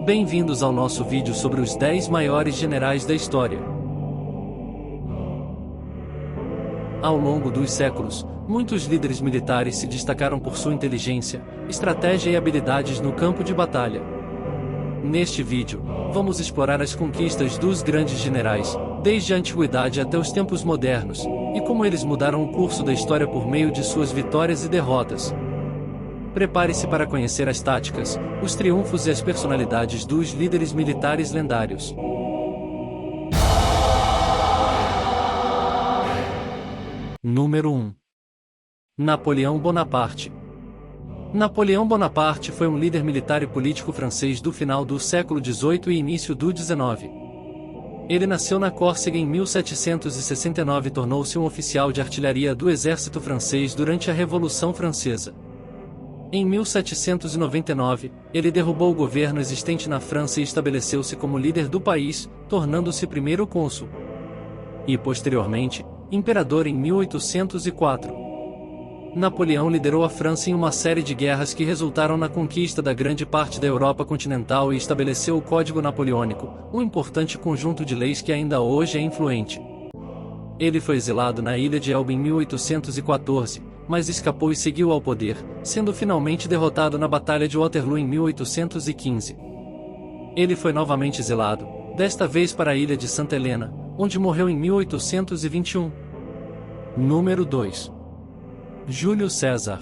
Bem-vindos ao nosso vídeo sobre os 10 maiores generais da história. Ao longo dos séculos, muitos líderes militares se destacaram por sua inteligência, estratégia e habilidades no campo de batalha. Neste vídeo, vamos explorar as conquistas dos grandes generais, desde a antiguidade até os tempos modernos, e como eles mudaram o curso da história por meio de suas vitórias e derrotas. Prepare-se para conhecer as táticas, os triunfos e as personalidades dos líderes militares lendários. Número 1. Napoleão Bonaparte. Napoleão Bonaparte foi um líder militar e político francês do final do século XVIII e início do XIX. Ele nasceu na Córcega em 1769 e tornou-se um oficial de artilharia do exército francês durante a Revolução Francesa. Em 1799, ele derrubou o governo existente na França e estabeleceu-se como líder do país, tornando-se primeiro cônsul. E posteriormente, imperador em 1804. Napoleão liderou a França em uma série de guerras que resultaram na conquista da grande parte da Europa continental e estabeleceu o Código Napoleônico, um importante conjunto de leis que ainda hoje é influente. Ele foi exilado na ilha de Elba em 1814, mas escapou e seguiu ao poder, sendo finalmente derrotado na Batalha de Waterloo em 1815. Ele foi novamente exilado, desta vez para a ilha de Santa Helena, onde morreu em 1821. Número 2. Júlio César.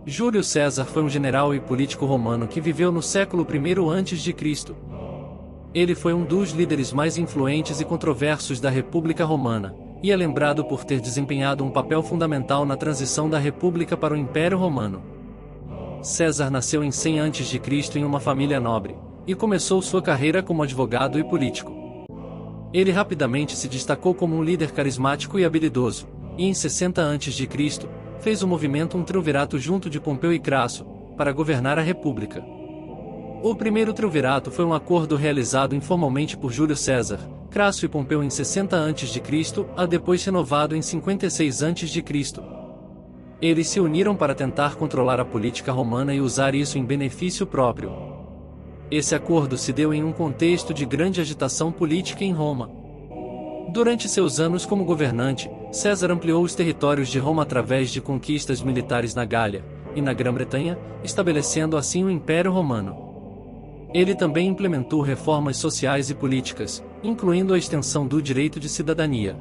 Júlio César foi um general e político romano que viveu no século I a.C. Ele foi um dos líderes mais influentes e controversos da República Romana, e é lembrado por ter desempenhado um papel fundamental na transição da República para o Império Romano. César nasceu em 100 a.C. em uma família nobre, e começou sua carreira como advogado e político. Ele rapidamente se destacou como um líder carismático e habilidoso, e em 60 a.C., fez o movimento um triunvirato junto de Pompeu e Crasso, para governar a República. O primeiro triunvirato foi um acordo realizado informalmente por Júlio César, Crasso e Pompeu em 60 a.C., a depois renovado em 56 a.C. Eles se uniram para tentar controlar a política romana e usar isso em benefício próprio. Esse acordo se deu em um contexto de grande agitação política em Roma. Durante seus anos como governante, César ampliou os territórios de Roma através de conquistas militares na Gália e na Grã-Bretanha, estabelecendo assim o Império Romano. Ele também implementou reformas sociais e políticas, incluindo a extensão do direito de cidadania.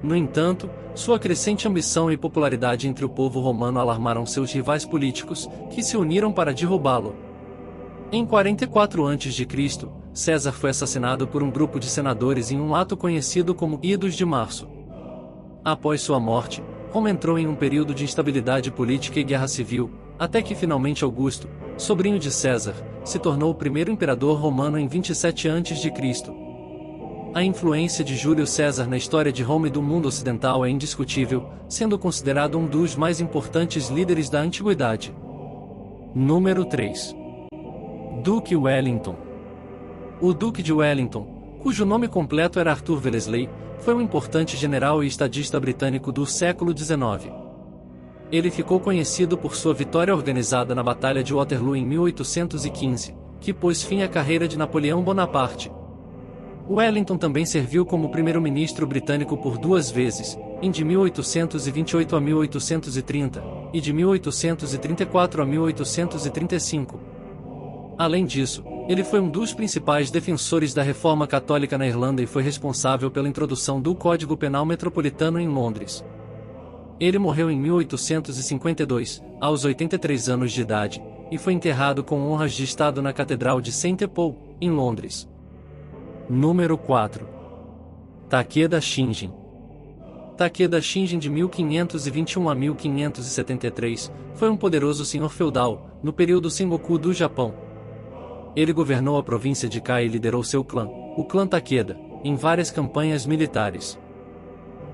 No entanto, sua crescente ambição e popularidade entre o povo romano alarmaram seus rivais políticos, que se uniram para derrubá-lo. Em 44 a.C., César foi assassinado por um grupo de senadores em um ato conhecido como Idos de Março. Após sua morte, Roma entrou em um período de instabilidade política e guerra civil, até que finalmente Augusto, sobrinho de César, se tornou o primeiro imperador romano em 27 a.C. A influência de Júlio César na história de Roma e do mundo ocidental é indiscutível, sendo considerado um dos mais importantes líderes da antiguidade. Número 3. Duque Wellington. O Duque de Wellington, cujo nome completo era Arthur Wellesley, foi um importante general e estadista britânico do século XIX. Ele ficou conhecido por sua vitória organizada na Batalha de Waterloo em 1815, que pôs fim à carreira de Napoleão Bonaparte. Wellington também serviu como primeiro-ministro britânico por 2 vezes, em de 1828 a 1830, e de 1834 a 1835. Além disso, ele foi um dos principais defensores da Reforma Católica na Irlanda e foi responsável pela introdução do Código Penal Metropolitano em Londres. Ele morreu em 1852, aos 83 anos de idade, e foi enterrado com honras de Estado na Catedral de St. Paul, em Londres. Número 4. Takeda Shingen. Takeda Shingen de 1521 a 1573, foi um poderoso senhor feudal, no período Sengoku do Japão. Ele governou a província de Kai e liderou seu clã, o clã Takeda, em várias campanhas militares.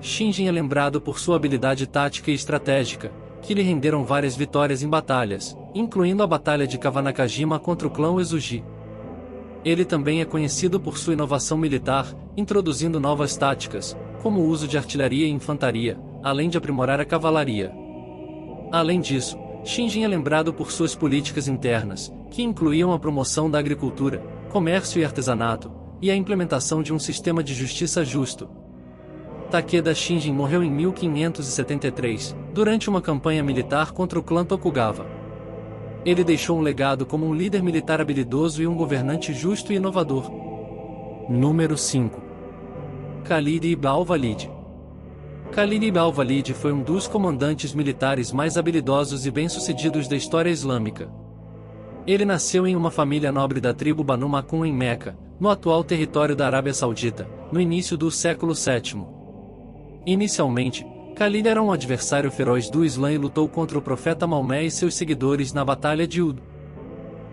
Shingen é lembrado por sua habilidade tática e estratégica, que lhe renderam várias vitórias em batalhas, incluindo a Batalha de Kawanakajima contra o clã Uesugi. Ele também é conhecido por sua inovação militar, introduzindo novas táticas, como o uso de artilharia e infantaria, além de aprimorar a cavalaria. Além disso, Shinjin é lembrado por suas políticas internas, que incluíam a promoção da agricultura, comércio e artesanato, e a implementação de um sistema de justiça justo. Takeda Shinjin morreu em 1573, durante uma campanha militar contra o clã Tokugawa. Ele deixou um legado como um líder militar habilidoso e um governante justo e inovador. Número 5. Khalid ibn al-Walid. Khalid ibn al-Walid foi um dos comandantes militares mais habilidosos e bem-sucedidos da história islâmica. Ele nasceu em uma família nobre da tribo Banu Makun em Meca, no atual território da Arábia Saudita, no início do século VII. Inicialmente, Khalid era um adversário feroz do Islã e lutou contra o profeta Maomé e seus seguidores na Batalha de Uhud.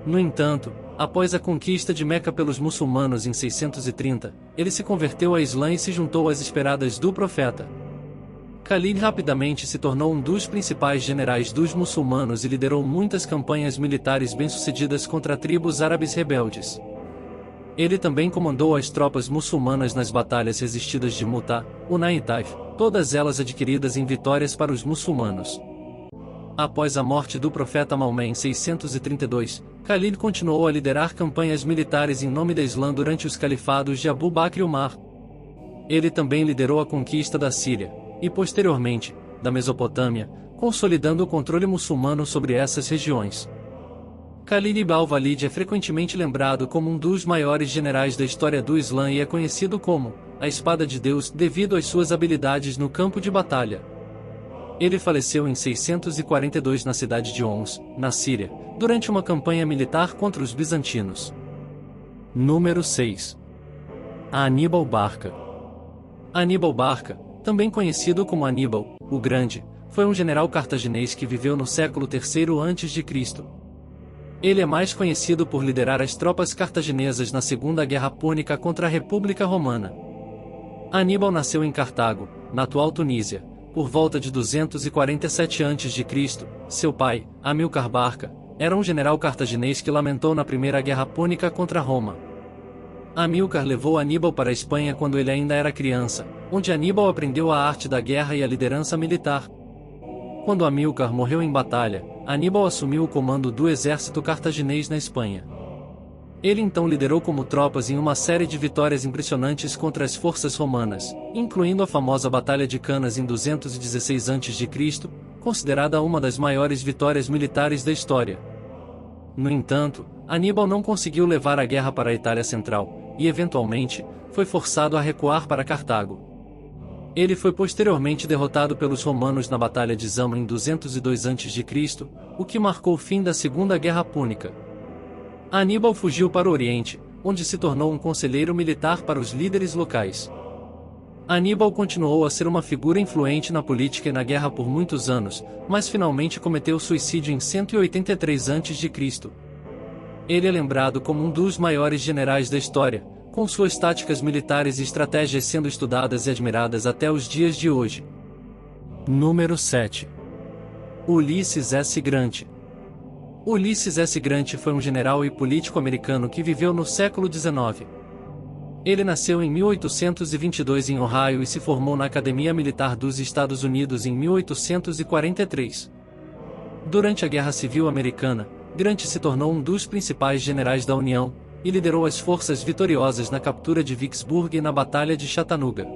No entanto, após a conquista de Meca pelos muçulmanos em 630, ele se converteu ao Islã e se juntou às esperadas do profeta. Khalid rapidamente se tornou um dos principais generais dos muçulmanos e liderou muitas campanhas militares bem-sucedidas contra tribos árabes rebeldes. Ele também comandou as tropas muçulmanas nas batalhas resistidas de Mu'tah, Hunayn e Taif, todas elas adquiridas em vitórias para os muçulmanos. Após a morte do profeta Maomé em 632, Khalid continuou a liderar campanhas militares em nome da Islã durante os califados de Abu Bakr e Umar. Ele também liderou a conquista da Síria, e posteriormente, da Mesopotâmia, consolidando o controle muçulmano sobre essas regiões. Khalid ibn al-Walid é frequentemente lembrado como um dos maiores generais da história do Islã e é conhecido como a Espada de Deus devido às suas habilidades no campo de batalha. Ele faleceu em 642 na cidade de Homs, na Síria, durante uma campanha militar contra os bizantinos. Número 6. Aníbal Barca. Aníbal Barca, também conhecido como Aníbal, o Grande, foi um general cartaginês que viveu no século III a.C. Ele é mais conhecido por liderar as tropas cartaginesas na Segunda Guerra Púnica contra a República Romana. Aníbal nasceu em Cartago, na atual Tunísia, por volta de 247 a.C. Seu pai, Amílcar Barca, era um general cartaginês que lamentou na Primeira Guerra Púnica contra Roma. Amílcar levou Aníbal para a Espanha quando ele ainda era criança, onde Aníbal aprendeu a arte da guerra e a liderança militar. Quando Amílcar morreu em batalha, Aníbal assumiu o comando do exército cartaginês na Espanha. Ele então liderou como tropas em uma série de vitórias impressionantes contra as forças romanas, incluindo a famosa Batalha de Canas em 216 a.C., considerada uma das maiores vitórias militares da história. No entanto, Aníbal não conseguiu levar a guerra para a Itália Central, e eventualmente, foi forçado a recuar para Cartago. Ele foi posteriormente derrotado pelos romanos na Batalha de Zama em 202 a.C., o que marcou o fim da Segunda Guerra Púnica. Aníbal fugiu para o Oriente, onde se tornou um conselheiro militar para os líderes locais. Aníbal continuou a ser uma figura influente na política e na guerra por muitos anos, mas finalmente cometeu suicídio em 183 a.C. Ele é lembrado como um dos maiores generais da história, com suas táticas militares e estratégias sendo estudadas e admiradas até os dias de hoje. Número 7. Ulysses S. Grant. Ulysses S. Grant foi um general e político americano que viveu no século XIX. Ele nasceu em 1822 em Ohio e se formou na Academia Militar dos Estados Unidos em 1843. Durante a Guerra Civil Americana, Grant se tornou um dos principais generais da União, e liderou as forças vitoriosas na captura de Vicksburg e na Batalha de Chattanooga.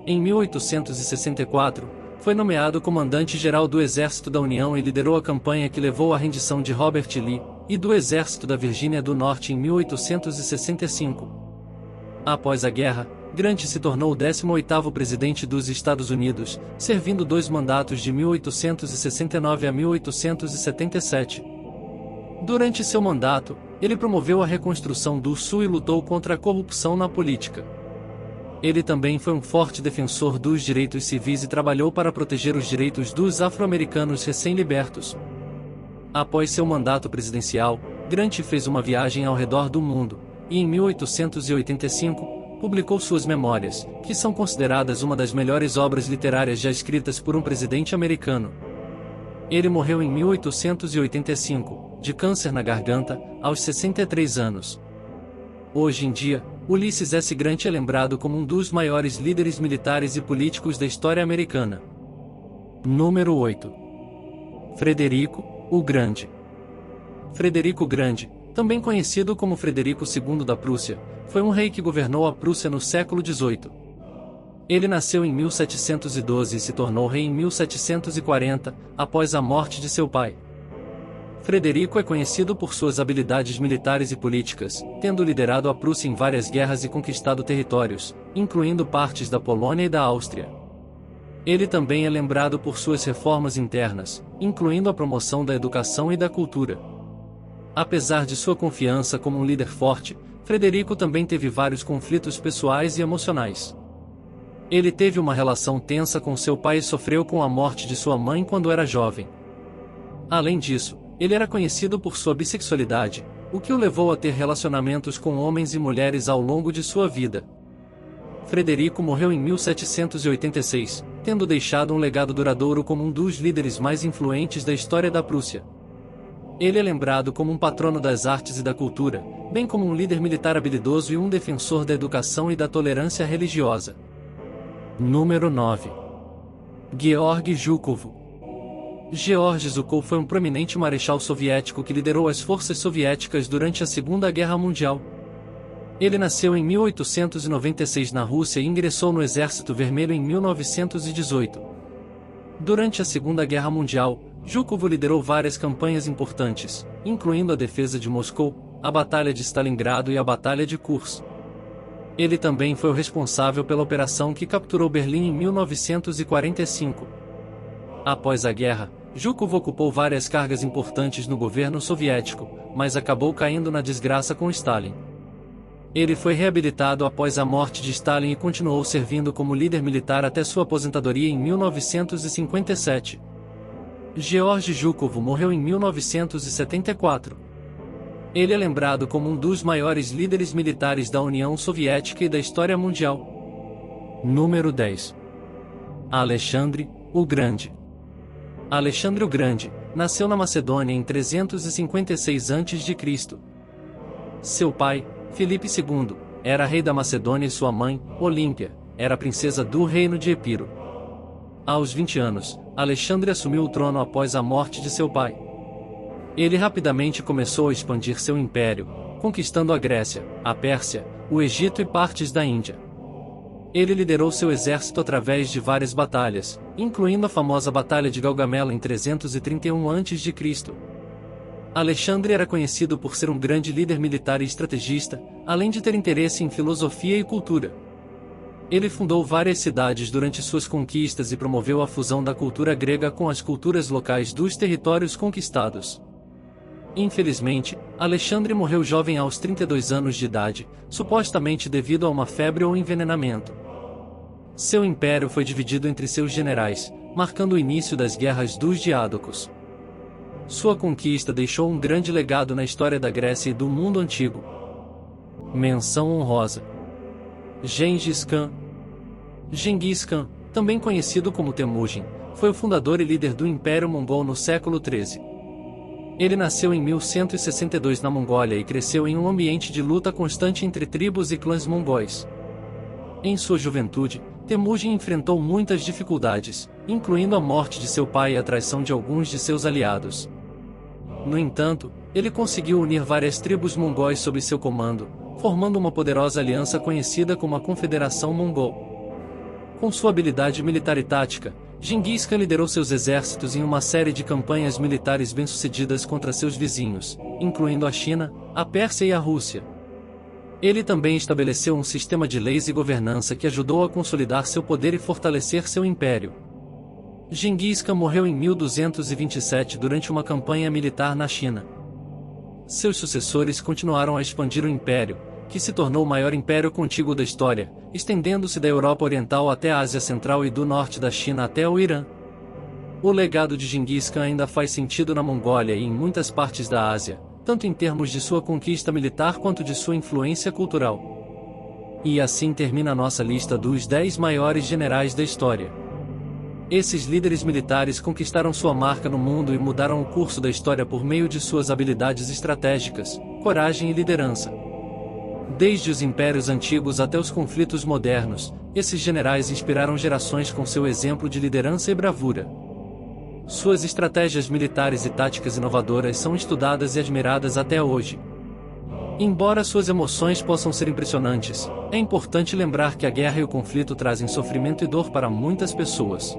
Em 1864, foi nomeado comandante-geral do Exército da União e liderou a campanha que levou à rendição de Robert Lee, e do Exército da Virgínia do Norte em 1865. Após a guerra, Grant se tornou o 18º presidente dos Estados Unidos, servindo 2 mandatos de 1869 a 1877. Durante seu mandato, ele promoveu a reconstrução do Sul e lutou contra a corrupção na política. Ele também foi um forte defensor dos direitos civis e trabalhou para proteger os direitos dos afro-americanos recém-libertos. Após seu mandato presidencial, Grant fez uma viagem ao redor do mundo, e em 1885, publicou suas memórias, que são consideradas uma das melhores obras literárias já escritas por um presidente americano. Ele morreu em 1885, de câncer na garganta, aos 63 anos. Hoje em dia, Ulysses S. Grant é lembrado como um dos maiores líderes militares e políticos da história americana. Número 8. Frederico, o Grande. Frederico o Grande, também conhecido como Frederico II da Prússia, foi um rei que governou a Prússia no século XVIII. Ele nasceu em 1712 e se tornou rei em 1740, após a morte de seu pai. Frederico é conhecido por suas habilidades militares e políticas, tendo liderado a Prússia em várias guerras e conquistado territórios, incluindo partes da Polônia e da Áustria. Ele também é lembrado por suas reformas internas, incluindo a promoção da educação e da cultura. Apesar de sua confiança como um líder forte, Frederico também teve vários conflitos pessoais e emocionais. Ele teve uma relação tensa com seu pai e sofreu com a morte de sua mãe quando era jovem. Além disso, ele era conhecido por sua bissexualidade, o que o levou a ter relacionamentos com homens e mulheres ao longo de sua vida. Frederico morreu em 1786, tendo deixado um legado duradouro como um dos líderes mais influentes da história da Prússia. Ele é lembrado como um patrono das artes e da cultura, bem como um líder militar habilidoso e um defensor da educação e da tolerância religiosa. Número 9. Georg Zhukov. Georg Zhukov foi um prominente marechal soviético que liderou as forças soviéticas durante a Segunda Guerra Mundial. Ele nasceu em 1896 na Rússia e ingressou no Exército Vermelho em 1918. Durante a Segunda Guerra Mundial, Zhukov liderou várias campanhas importantes, incluindo a defesa de Moscou, a Batalha de Stalingrado e a Batalha de Kursk. Ele também foi o responsável pela operação que capturou Berlim em 1945. Após a guerra, Zhukov ocupou várias cargas importantes no governo soviético, mas acabou caindo na desgraça com Stalin. Ele foi reabilitado após a morte de Stalin e continuou servindo como líder militar até sua aposentadoria em 1957. Georg Zhukov morreu em 1974. Ele é lembrado como um dos maiores líderes militares da União Soviética e da história mundial. Número 10. Alexandre, o Grande. Alexandre o Grande nasceu na Macedônia em 356 a.C. Seu pai, Filipe II, era rei da Macedônia e sua mãe, Olímpia, era princesa do reino de Epiro. Aos 20 anos, Alexandre assumiu o trono após a morte de seu pai. Ele rapidamente começou a expandir seu império, conquistando a Grécia, a Pérsia, o Egito e partes da Índia. Ele liderou seu exército através de várias batalhas, incluindo a famosa Batalha de Gaugamela em 331 a.C. Alexandre era conhecido por ser um grande líder militar e estrategista, além de ter interesse em filosofia e cultura. Ele fundou várias cidades durante suas conquistas e promoveu a fusão da cultura grega com as culturas locais dos territórios conquistados. Infelizmente, Alexandre morreu jovem aos 32 anos de idade, supostamente devido a uma febre ou envenenamento. Seu império foi dividido entre seus generais, marcando o início das guerras dos Diádocos. Sua conquista deixou um grande legado na história da Grécia e do mundo antigo. Menção honrosa: Gengis Khan. Gengis Khan, também conhecido como Temujin, foi o fundador e líder do Império Mongol no século XIII. Ele nasceu em 1162 na Mongólia e cresceu em um ambiente de luta constante entre tribos e clãs mongóis. Em sua juventude, Temujin enfrentou muitas dificuldades, incluindo a morte de seu pai e a traição de alguns de seus aliados. No entanto, ele conseguiu unir várias tribos mongóis sob seu comando, formando uma poderosa aliança conhecida como a Confederação Mongol. Com sua habilidade militar e tática, Gengis Khan liderou seus exércitos em uma série de campanhas militares bem-sucedidas contra seus vizinhos, incluindo a China, a Pérsia e a Rússia. Ele também estabeleceu um sistema de leis e governança que ajudou a consolidar seu poder e fortalecer seu império. Gengis Khan morreu em 1227 durante uma campanha militar na China. Seus sucessores continuaram a expandir o império, que se tornou o maior império contíguo da história, estendendo-se da Europa Oriental até a Ásia Central e do norte da China até o Irã. O legado de Gengis Khan ainda faz sentido na Mongólia e em muitas partes da Ásia, tanto em termos de sua conquista militar quanto de sua influência cultural. E assim termina a nossa lista dos 10 maiores generais da história. Esses líderes militares conquistaram sua marca no mundo e mudaram o curso da história por meio de suas habilidades estratégicas, coragem e liderança. Desde os impérios antigos até os conflitos modernos, esses generais inspiraram gerações com seu exemplo de liderança e bravura. Suas estratégias militares e táticas inovadoras são estudadas e admiradas até hoje. Embora suas emoções possam ser impressionantes, é importante lembrar que a guerra e o conflito trazem sofrimento e dor para muitas pessoas.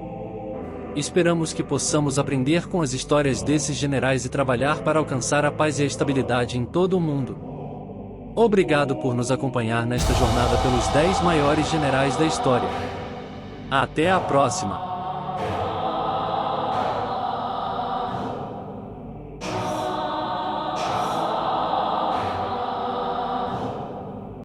Esperamos que possamos aprender com as histórias desses generais e trabalhar para alcançar a paz e a estabilidade em todo o mundo. Obrigado por nos acompanhar nesta jornada pelos 10 maiores generais da história. Até a próxima!